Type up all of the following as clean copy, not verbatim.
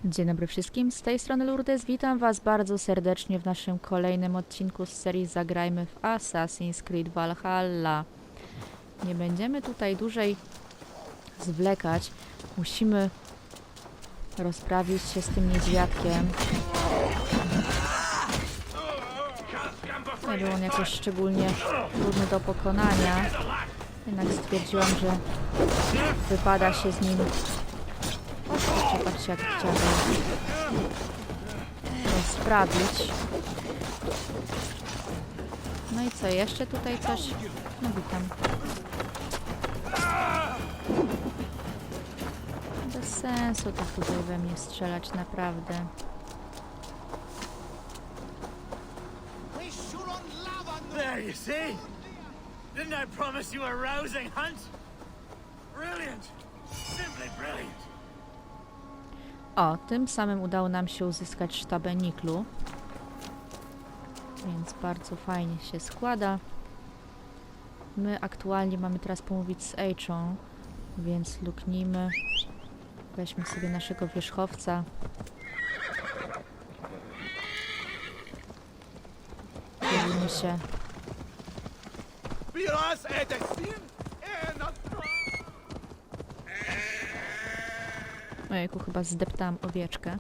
Dzień dobry wszystkim, z tej strony Lourdes. Witam Was bardzo serdecznie w naszym kolejnym odcinku z serii Zagrajmy w Assassin's Creed Valhalla. Nie będziemy tutaj dłużej zwlekać. Musimy rozprawić się z tym niedźwiadkiem. Nie był on jakoś szczególnie trudny do pokonania. Jednak stwierdziłam, że wypada się z nim... Patrzcie, jak chciałabym rozprawić. No i co, jeszcze tutaj coś? No witam. Bez sensu tak tutaj we mnie strzelać, naprawdę. There, you see? Didn't I promise you a rousing hunt? Brilliant! Simply brilliant! O, tym samym udało nam się uzyskać sztabę niklu. Więc bardzo fajnie się składa. My aktualnie mamy teraz pomówić z H'ą, więc luknijmy. Weźmy sobie naszego wierzchowca. Dzielimy się. Ojejku, chyba zdeptałam owieczkę.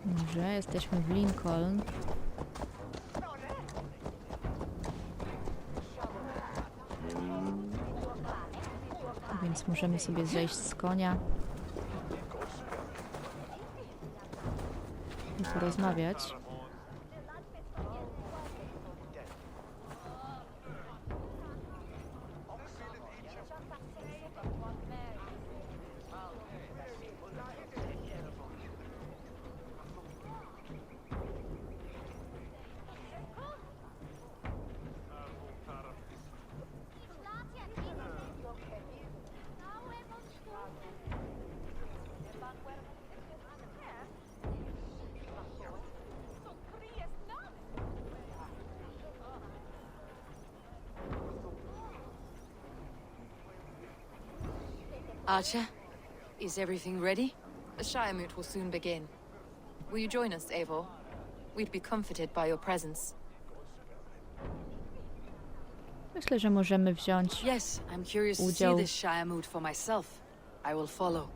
Dobrze, jesteśmy w Lincoln. Więc możemy sobie zejść z konia i porozmawiać. Archer, is everything ready? The Shiremoot will soon begin. Will you join us, Eivor? We'd be comforted by your presence. Myślę, że możemy wziąć Yes, I'm curious to see udział. this Shiremoot for myself. I will follow.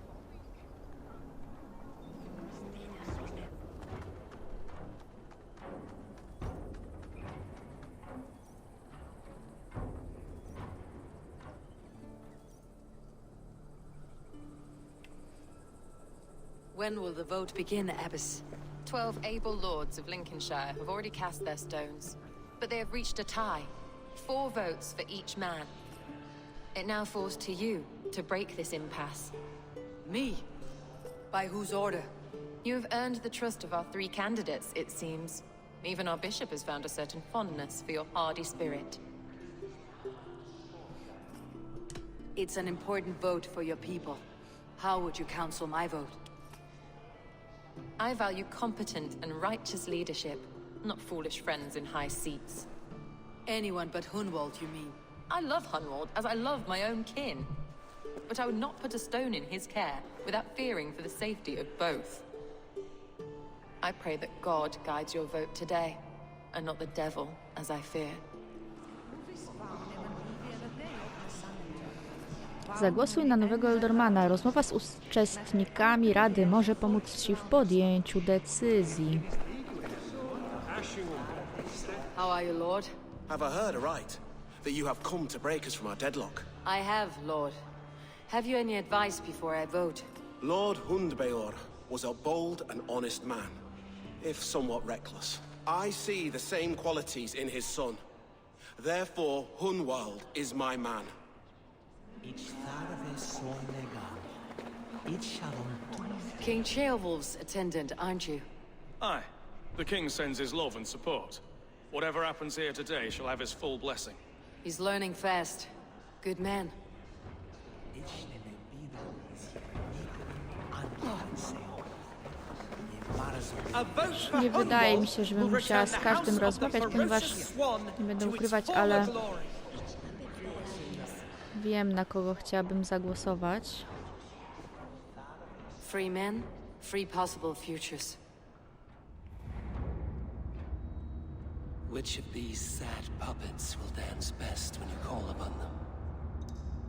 When will the vote begin, Abbess? 12 able lords of Lincolnshire have already cast their stones, but they have reached a tie. 4 votes for each man. It now falls to you to break this impasse. Me? By whose order? You have earned the trust of our 3 candidates, it seems. Even our bishop has found a certain fondness for your hardy spirit. It's an important vote for your people. How would you counsel my vote? I value competent and righteous leadership, not foolish friends in high seats. Anyone but Hunwald, you mean? I love Hunwald as I love my own kin. But I would not put a stone in his care without fearing for the safety of both. I pray that God guides your vote today, and not the devil, as I fear. Zagłosuj na nowego Eldormana. Rozmowa z uczestnikami Rady może pomóc Ci w podjęciu decyzji. How are you, Lord? Have I heard aright? That you have come to break us from our deadlock? I have, Lord. Have you any advice before I vote? Lord Hundbeor, was a bold and honest man, if somewhat reckless. I see the same qualities in his son. Therefore, Hunwald is my man. King Ceolwulf's attendant, aren't you? Aye. The king sends his love and support. Whatever happens here today shall have his full blessing. He's learning fast. Good man. Nie wydaje mi się, żebym musiała z każdym rozmawiać, ponieważ nie będę ukrywać, ale wiem, na kogo chciałabym zagłosować. Free men, free possible futures. Which of these sad puppets will dance best when you call upon them?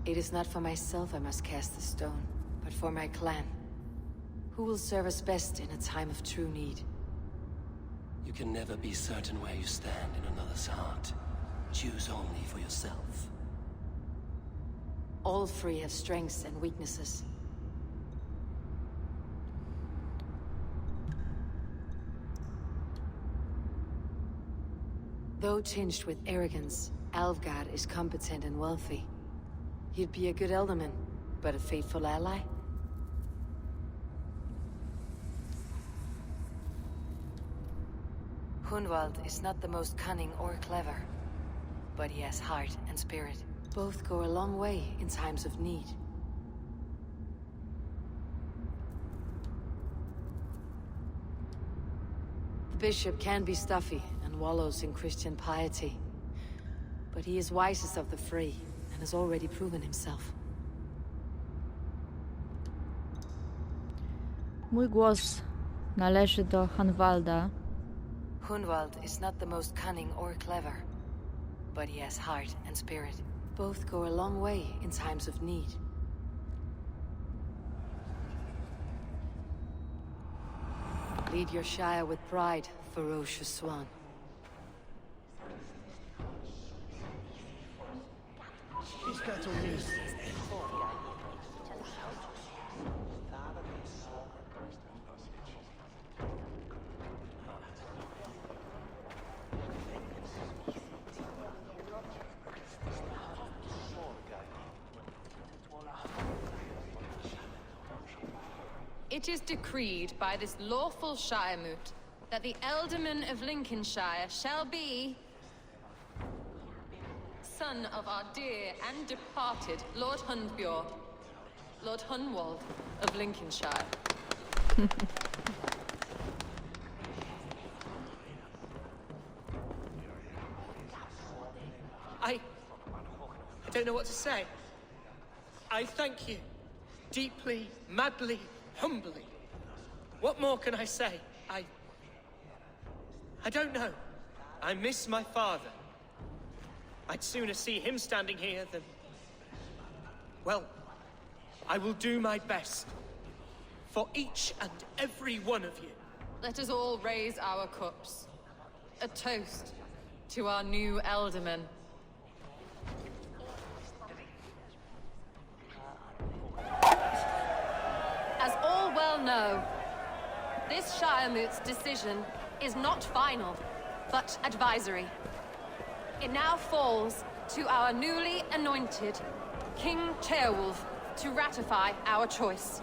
It is not for myself I must cast the stone, but for my clan. Who will serve us best in a time of true need? You can never be certain where you stand in another's heart. Choose only for yourself. All three have strengths and weaknesses. Though tinged with arrogance, Alfgard is competent and wealthy. He'd be a good alderman, but a faithful ally? Hunwald is not the most cunning or clever, but he has heart and spirit. Both go a long way in times of need. The bishop can be stuffy and wallows in Christian piety, but he is wisest of the three and has already proven himself. Mój głos należy do Hunwalda. Hunwald is not the most cunning or clever, but he has heart and spirit. Both go a long way in times of need. Lead your shire with pride, ferocious swan. It is decreed by this lawful Shiremoot that the Ealdorman of Lincolnshire shall be son of our dear and departed Lord Hundbjorn, Lord Hunwald of Lincolnshire. I don't know what to say. I thank you. Deeply, madly, humbly. What more can I say? I don't know. I miss my father. I'd sooner see him standing here than... Well, I will do my best. For each and every one of you. Let us all raise our cups. A toast to our new Ealdorman. As all well know, this Shiremoot's decision is not final, but advisory. It now falls to our newly anointed King Ceolwulf to ratify our choice.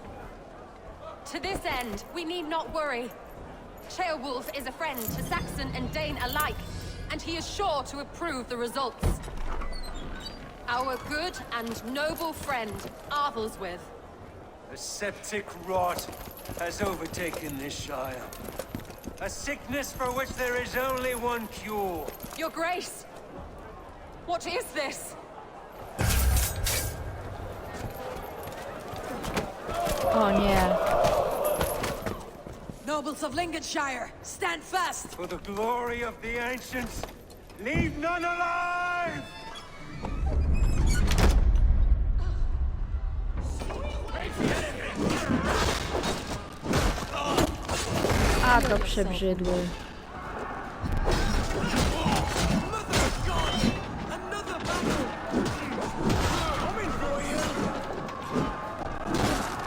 To this end, we need not worry. Ceolwulf is a friend to Saxon and Dane alike, and he is sure to approve the results. Our good and noble friend, Arthelswith. A septic rot has overtaken this shire. A sickness for which there is only one cure. Your Grace! What is this? O nie. Nobles of Lincolnshire, stand fast! For the glory of the ancients, leave none alive! A to przebrzydły.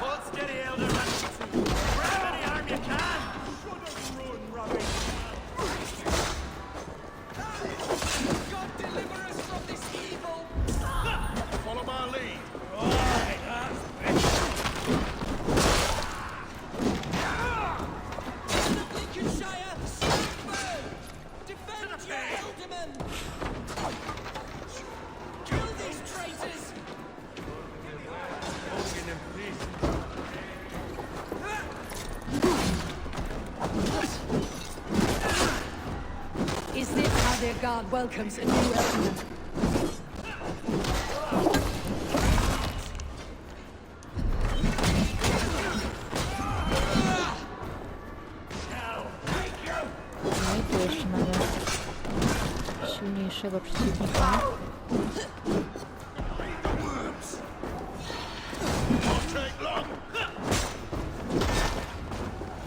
Hold steady, Elder. Gravity Their god welcomes a new elder. No i tu jeszcze mamy silniejszego przeciwnika.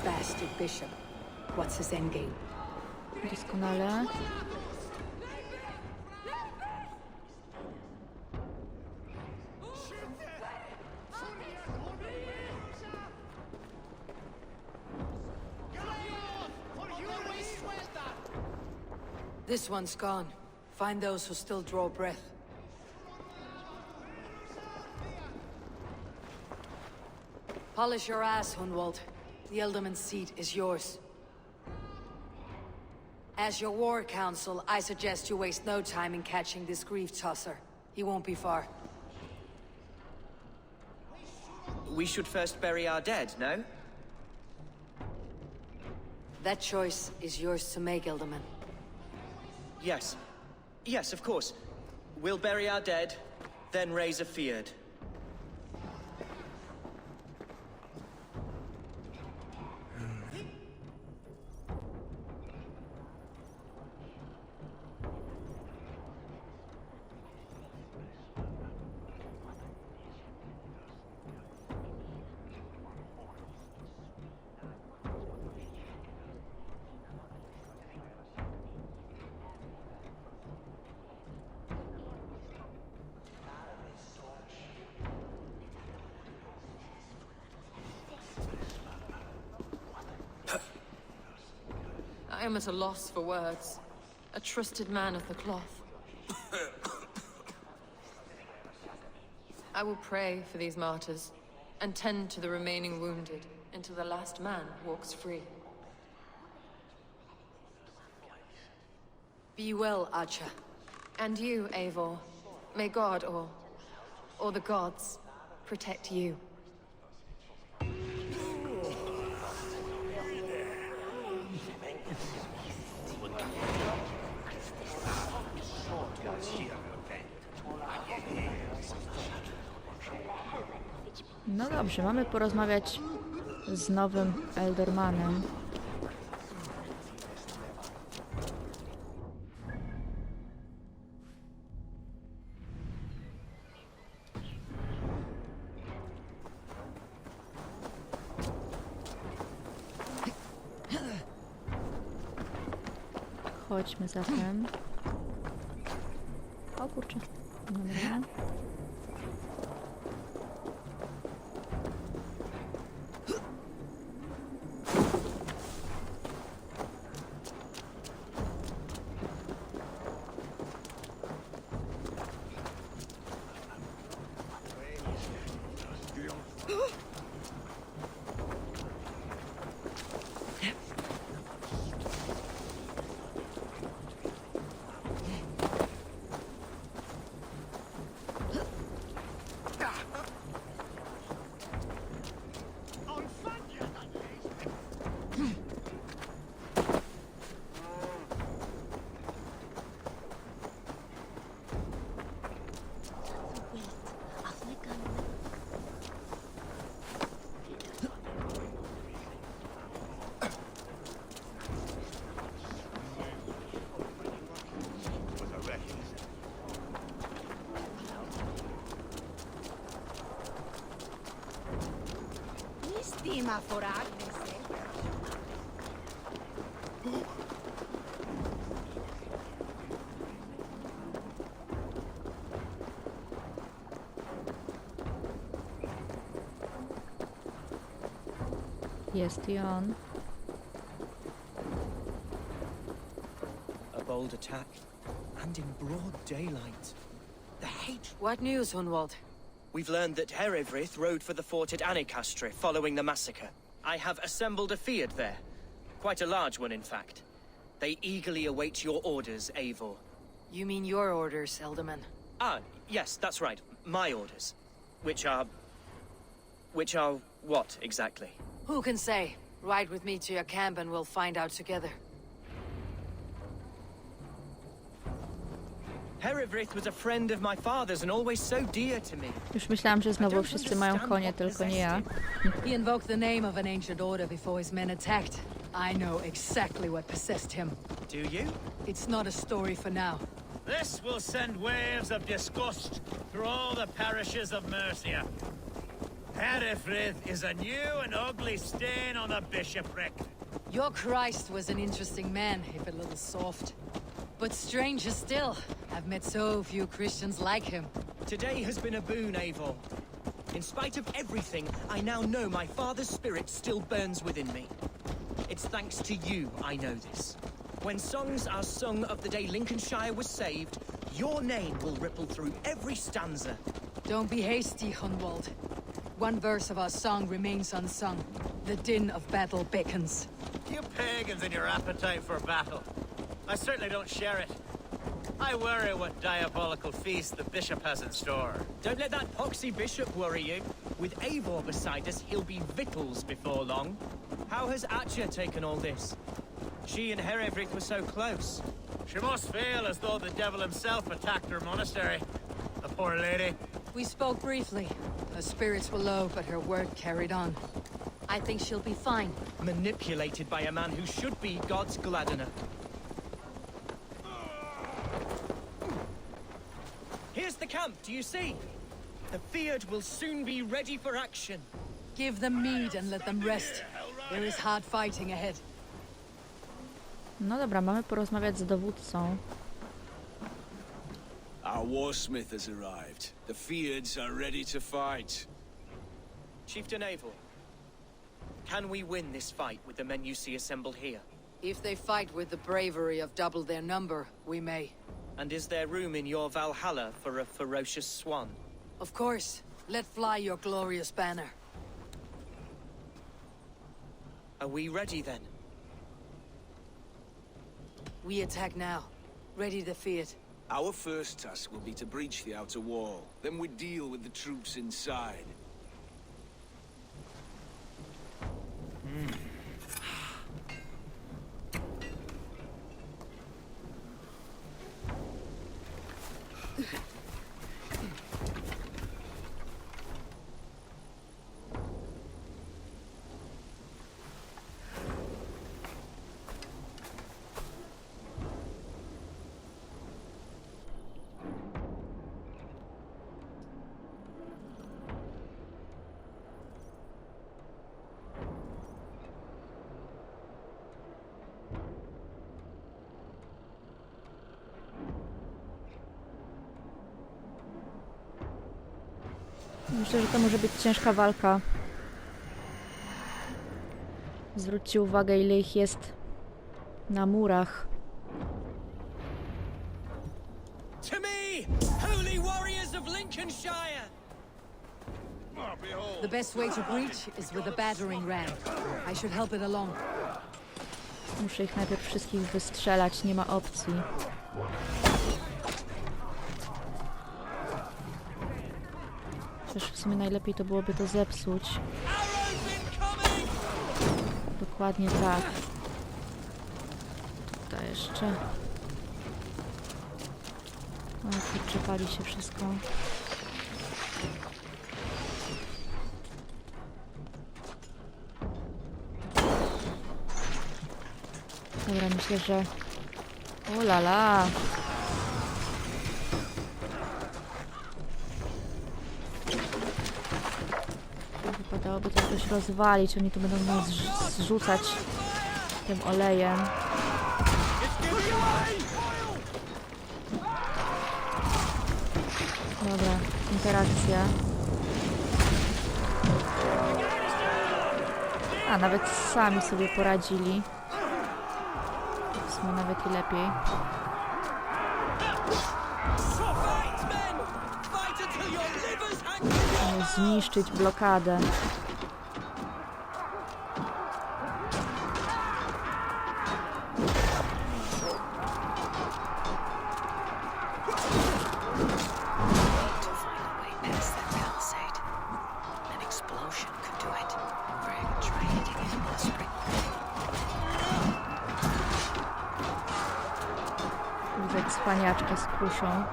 Bastard bishop. What's his endgame? Doskonale. This one's gone. Find those who still draw breath. Polish your ass, Hunwald. The Ealdorman's seat is yours. As your war council, I suggest you waste no time in catching this grief tosser. He won't be far. We should first bury our dead, no? That choice is yours to make, Ealdorman. Yes. Yes, of course. We'll bury our dead, then raise a feared. I am at a loss for words. A trusted man of the cloth. I will pray for these martyrs, and tend to the remaining wounded, until the last man walks free. Be well, Archer. And you, Eivor. May God, or the gods, protect you. No dobrze, mamy porozmawiać z nowym Ealdormanem. Chodźmy zatem. O kurczę. Dobra. Jest i on. A bold attack, and in broad daylight. The hatred. What news, Hunwald? We've learned that Herewrith rode for the fort at Anecastre following the massacre. I have assembled a feared there. Quite a large one, in fact. They eagerly await your orders, Eivor. You mean your orders, Ealdorman? Ah, yes, that's right. My orders. Which are what, exactly? Who can say? Ride with me to your camp and we'll find out together. Herewrith was a friend of my father's and always so dear to me. Już myślałam, że znowu wszyscy mają konie, tylko nie ja. He invoked the name of an ancient order before his men attacked. I know exactly what possessed him. Do you? It's not a story for now. This will send waves of disgust through all the parishes of Mercia. Herefrith is a new and ugly stain on the bishopric. Your Christ was an interesting man, if a little soft. But stranger still, I've met so few Christians like him. Today has been a boon, Eivor. In spite of everything, I now know my father's spirit still burns within me. It's thanks to you I know this. When songs are sung of the day Lincolnshire was saved, your name will ripple through every stanza. Don't be hasty, Hunwald. One verse of our song remains unsung. The din of battle beckons. You pagans and your appetite for battle. I certainly don't share it. I worry what diabolical feast the bishop has in store. Don't let that poxy bishop worry you. With Eivor beside us, he'll be victuals before long. How has Atya taken all this? She and Herewrith were so close. She must feel as though the devil himself attacked her monastery. The poor lady. We spoke briefly. Her spirits were low, but her word carried on. I think she'll be fine. Manipulated by a man who should be God's gladdener. Here's the camp, do you see? The Fiat will soon be ready for action. Give them mead and let them rest. There is hard fighting ahead. No dobra, mamy porozmawiać z dowódcą. Our warsmith has arrived. The Fiads are ready to fight. Chieftain Eivor, can we win this fight with the men you see assembled here? If they fight with the bravery of double their number, we may. And is there room in your Valhalla for a ferocious swan? Of course. Let fly your glorious banner. Are we ready then? We attack now. Ready the Fiat. Our first task will be to breach the outer wall. Then we deal with the troops inside. Myślę, że to może być ciężka walka. Zwróćcie uwagę, ile ich jest na murach. To me, holy warriors of Lincolnshire! The best way to breach is with a battering ram. I should help it along. Muszę ich najpierw wszystkich wystrzelać, nie ma opcji. Też w sumie najlepiej to byłoby to zepsuć. Dokładnie tak. Tutaj jeszcze. O, kurczę, pali się wszystko. Dobra, myślę, że... O la la! Wypadałoby to jakoś rozwalić, oni tu będą nas zrzucać tym olejem. Dobra, interakcja. A, nawet sami sobie poradzili. W sumie nawet i lepiej. Zniszczyć blokadę. cwaniaczka z kuszą.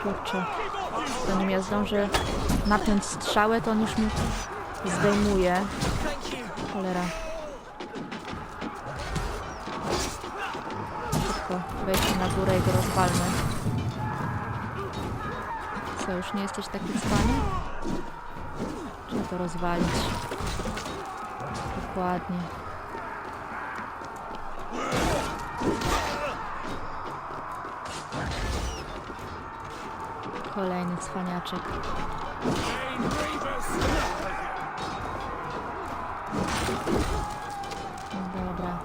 Kurczę. Zanim ja zdążę napiąć strzałę, to on już mi zdejmuje. Cholera. Szybko wejdźmy na górę i go rozwalmy. Co, już nie jesteś taki cwany? Trzeba to rozwalić. Dokładnie. Kolejny cwaniaczek. Dobra.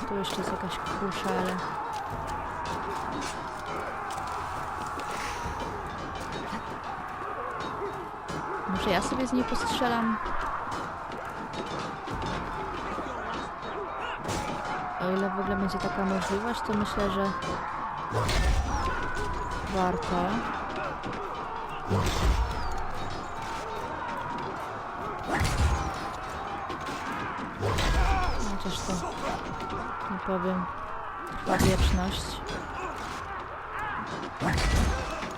Tu jeszcze jest jakaś kusza, ale... Może ja sobie z niej postrzelam? O ile w ogóle będzie taka możliwość, to myślę, że warto. Chociaż to, nie powiem, trwa wieczność.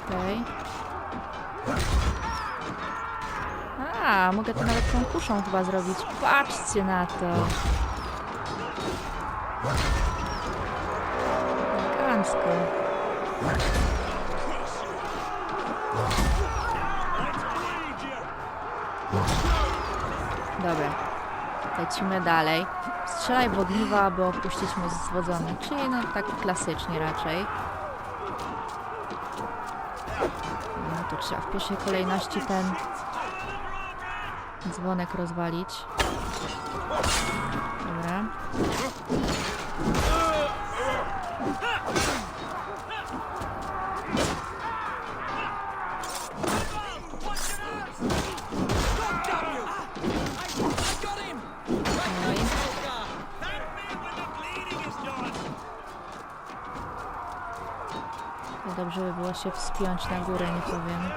Okej. A, mogę to nawet tą kuszą chyba zrobić. Patrzcie na to. Elegancko. Dobra. Lecimy dalej. Strzelaj w ogniwo, aby opuścić most zwodzony. Czyli no tak klasycznie raczej. No to trzeba w pierwszej kolejności ten dzwonek rozwalić. Dobra. Dobrze by było się wspiąć na górę, nie powiem.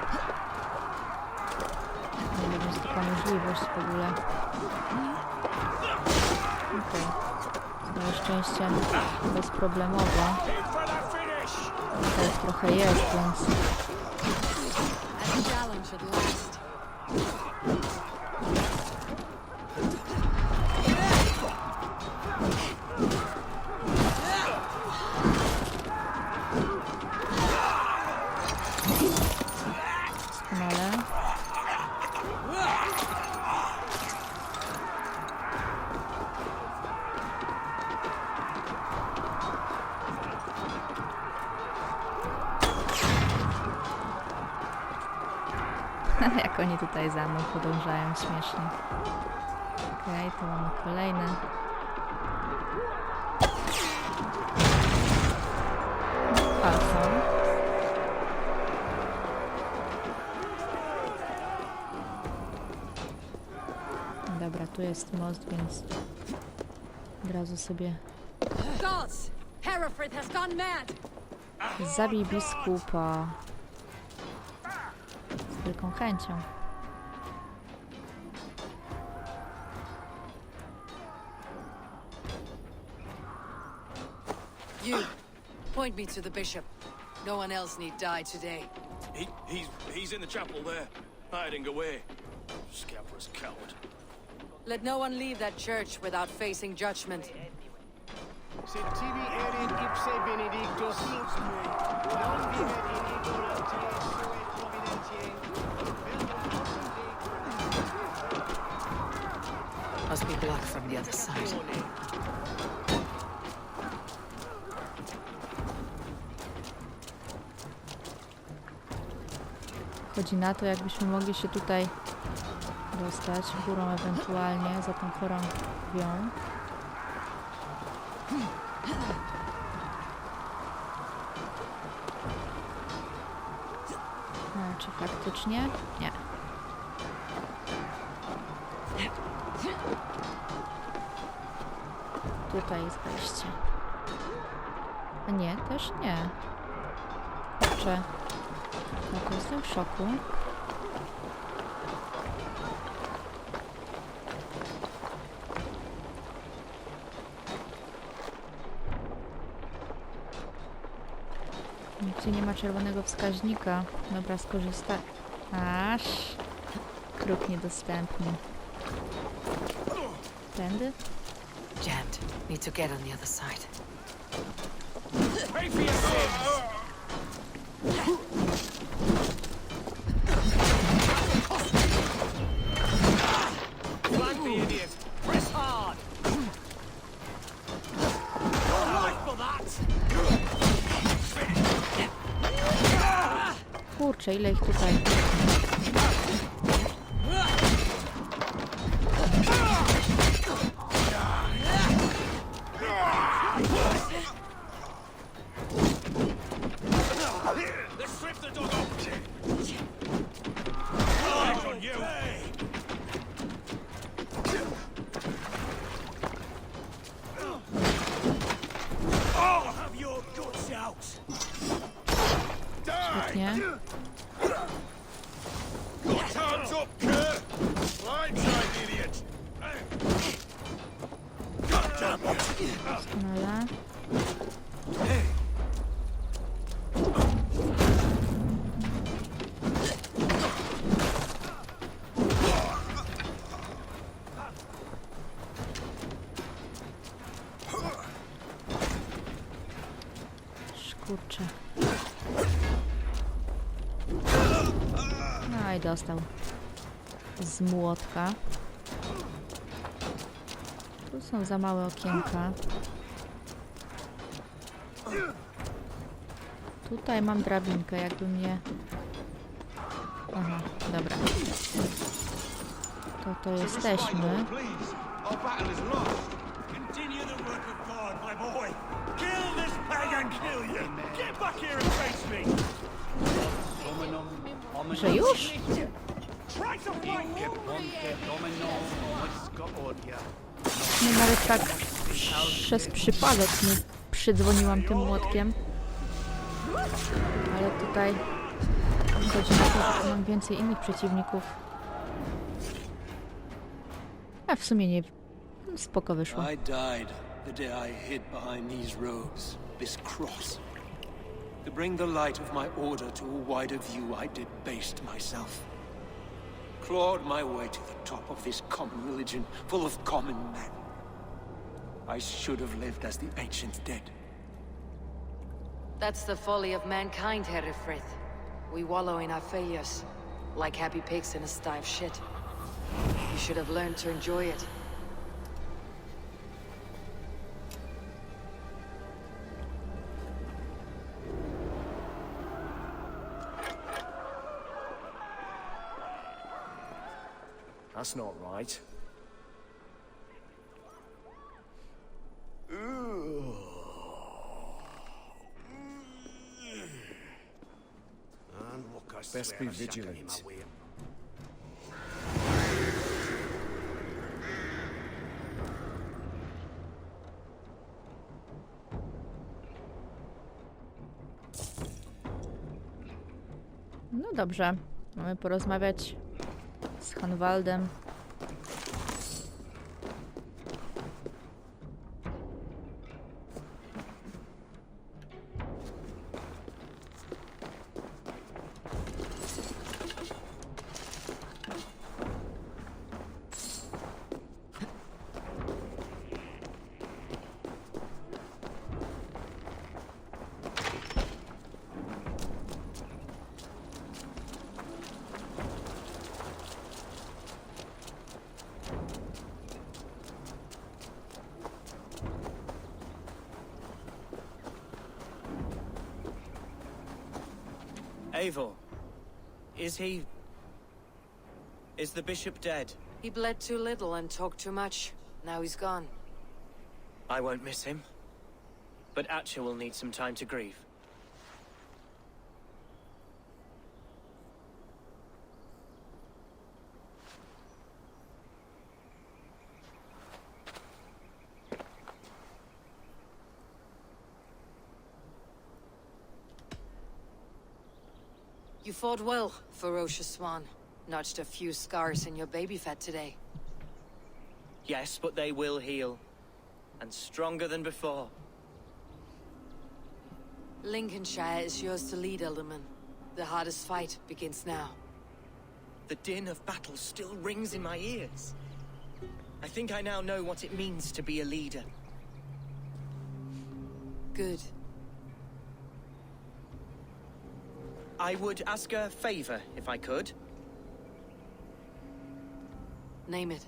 Nie wiem, jest taka możliwość w ogóle. Okej. Całe szczęście bezproblemowo. Tutaj trochę jest, więc... Jak oni tutaj za mną podążają śmiesznie. Okej, to mamy kolejne. Palcą. Dobra, tu jest most, więc od razu sobie zabij biskupa. Z wielką chęcią. You, point me to the bishop. No one else need die today. He's in the chapel there, hiding away. Scabrous coward. Let no one leave that church without facing judgment. Sed tibi erit ipse benedictus, non vivet in ignorantie sue providentiae. Must be blocked from the other side. Chodzi na to, jakbyśmy mogli się tutaj dostać górą ewentualnie za tą chorągwią. No, czy faktycznie? Nie. Tutaj jest wejście. A nie, też nie. Kurczę. No to jestem w szoku. Nigdzie nie ma czerwonego wskaźnika. Dobra, skorzystaj. Aż. Kruk niedostępny. Tędy? Jammed. Need to get on the other side. Pay for your sins! Flank the idiot! Press hard! Your life for that! Kurczę, ile ich tutaj? Let's rip the dog off! Eyes on you! I'll have your guts out! Świetnie. Got hands up, Kurt! Blindside, idiot! God damn you! Doskonale. Kurczę. No i dostał z młotka. Tu są za małe okienka. Tutaj mam drabinkę, jakby mnie... Aha, dobra. To jesteśmy. Our battle is lost. Continue the work of God, my boy. Kill this pagan, kill you. Get back here and face me. Że już? Try to fight him. No nawet tak przez przypadek nie przydzwoniłam tym młotkiem. Ale tutaj chodzi na to, że mam więcej innych przeciwników. A w sumie nie... Spoko wyszło. I died the day I hid behind these robes, this cross. To bring the light of my order to a wider view, I debased myself. Clawed my way to the top of this common religion, full of common men. I should have lived as the ancient dead. That's the folly of mankind, Herefrith. We wallow in our failures, like happy pigs in a sty of shit. You should have learned to enjoy it. That's not right. Best be vigilant. No dobrze. Mamy porozmawiać z Hanwaldem. Eivor, is the bishop dead? He bled too little and talked too much. Now he's gone. I won't miss him. But Atcha will need some time to grieve. You fought well, ferocious swan. Notched a few scars in your baby fat today. Yes, but they will heal. And stronger than before. Lincolnshire is yours to lead, Alderman. The hardest fight begins now. The din of battle still rings in my ears. I think I now know what it means to be a leader. Good. I would ask a favor, if I could. Name it.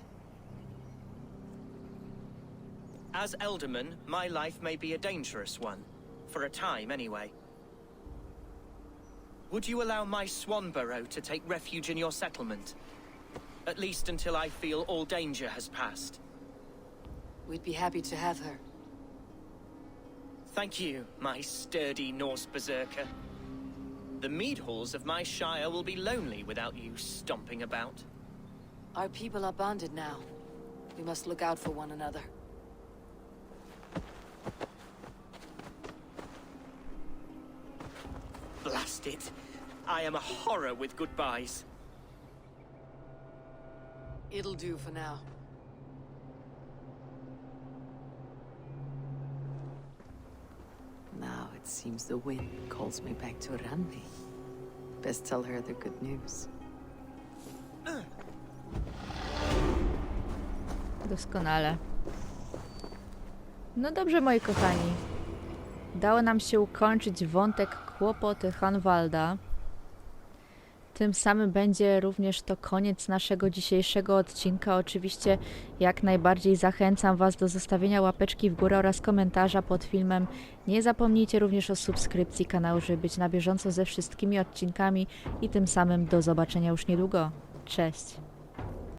As Alderman, my life may be a dangerous one. For a time, anyway. Would you allow my Swanborough to take refuge in your settlement? At least until I feel all danger has passed. We'd be happy to have her. Thank you, my sturdy Norse berserker. The mead halls of my shire will be lonely without you stomping about. Our people are bonded now. We must look out for one another. Blast it. I am a horror with goodbyes. It'll do for now. Now it seems the wind calls me back to Randi. Best tell her the good news. Doskonale. No dobrze, moi kochani. Udało nam się ukończyć wątek kłopoty Hanwalda. Tym samym będzie również to koniec naszego dzisiejszego odcinka. Oczywiście jak najbardziej zachęcam Was do zostawienia łapeczki w górę oraz komentarza pod filmem. Nie zapomnijcie również o subskrypcji kanału, żeby być na bieżąco ze wszystkimi odcinkami i tym samym do zobaczenia już niedługo. Cześć!